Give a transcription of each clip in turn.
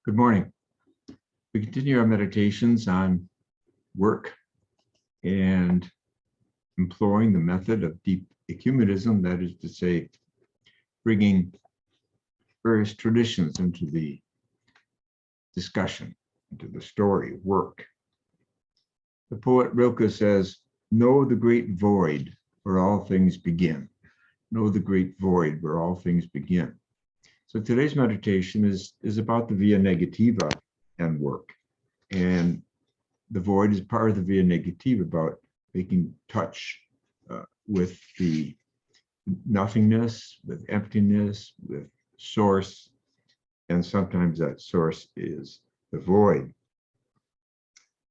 Good morning. We continue our meditations on work and employing the method of deep ecumenism, that is to say, bringing various traditions into the discussion, into the story of work. The poet Rilke says, "Know the great void where all things begin. Know the great void where all things begin." So today's meditation is about the Via Negativa and work. And the void is part of the Via Negativa, about making touch with the nothingness, with emptiness, with source. And sometimes that source is the void.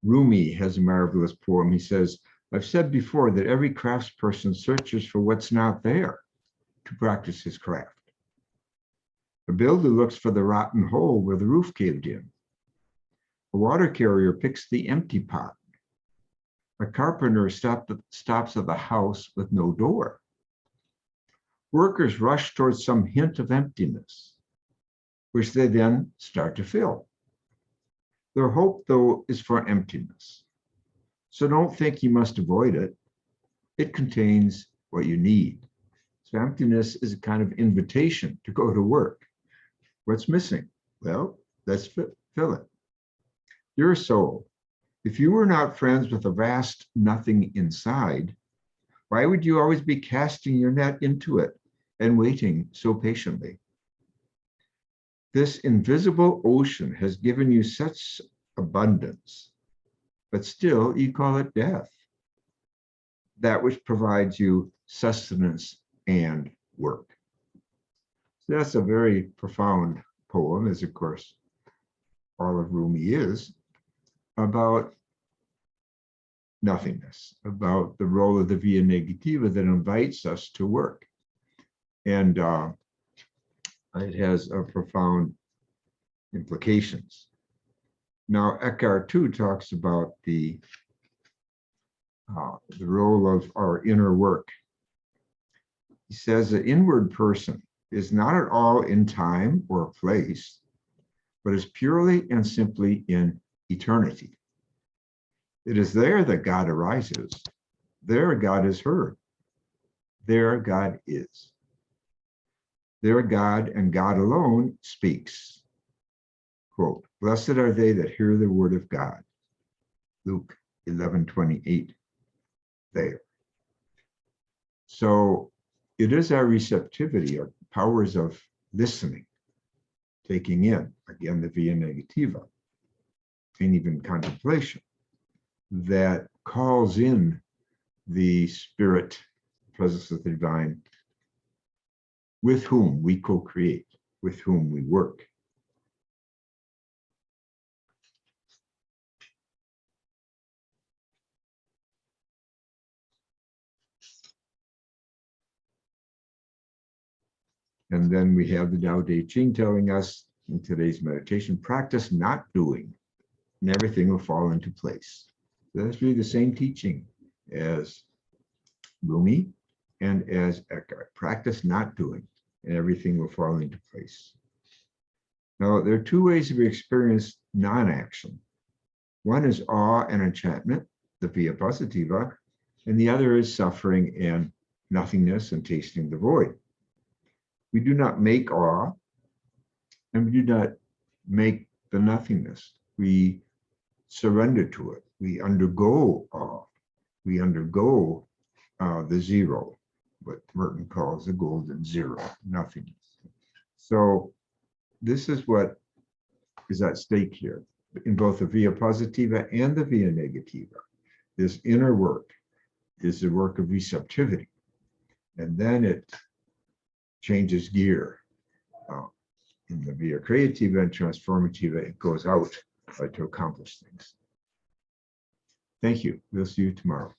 Rumi has a marvelous poem. He says, "I've said before that every craftsperson searches for what's not there to practice his craft. A builder looks for the rotten hole where the roof caved in. A water carrier picks the empty pot. A carpenter stops at the house with no door. Workers rush towards some hint of emptiness, which they then start to fill. Their hope, though, is for emptiness. So don't think you must avoid it. It contains what you need." So emptiness is a kind of invitation to go to work. What's missing? Well, let's fill it. Dear soul, if you were not friends with a vast nothing inside, why would you always be casting your net into it and waiting so patiently? This invisible ocean has given you such abundance, but still you call it death, that which provides you sustenance and work. So that's a very profound poem, as of course all of Rumi is, about nothingness, about the role of the Via Negativa that invites us to work. And it has profound implications. Now, Eckhart too talks about the role of our inner work. He says the inward person is not at all in time or place, but is purely and simply in eternity. It is there that God arises. There God is heard. There God is. There God and God alone speaks. Quote, "Blessed are they that hear the word of God." Luke 11:28 there. So it is our receptivity, our powers of listening, taking in, again, the Via Negativa, and even contemplation, that calls in the spirit, presence of the divine, with whom we co-create, with whom we work. And then we have the Tao Te Ching telling us in today's meditation, practice not doing, and everything will fall into place. So that's really the same teaching as Rumi and as Eckhart. Practice not doing, and everything will fall into place. Now, there are two ways we experience non-action. One is awe and enchantment, the Via Positiva, and the other is suffering and nothingness and tasting the void. We do not make awe, and we do not make the nothingness. We surrender to it. We undergo awe. We undergo the zero, what Merton calls the golden zero, nothingness. So this is what is at stake here in both the Via Positiva and the Via Negativa. This inner work is the work of receptivity, and then it changes gear. In the Via Creativa and Transformativa, it goes out to accomplish things. Thank you. We'll see you tomorrow.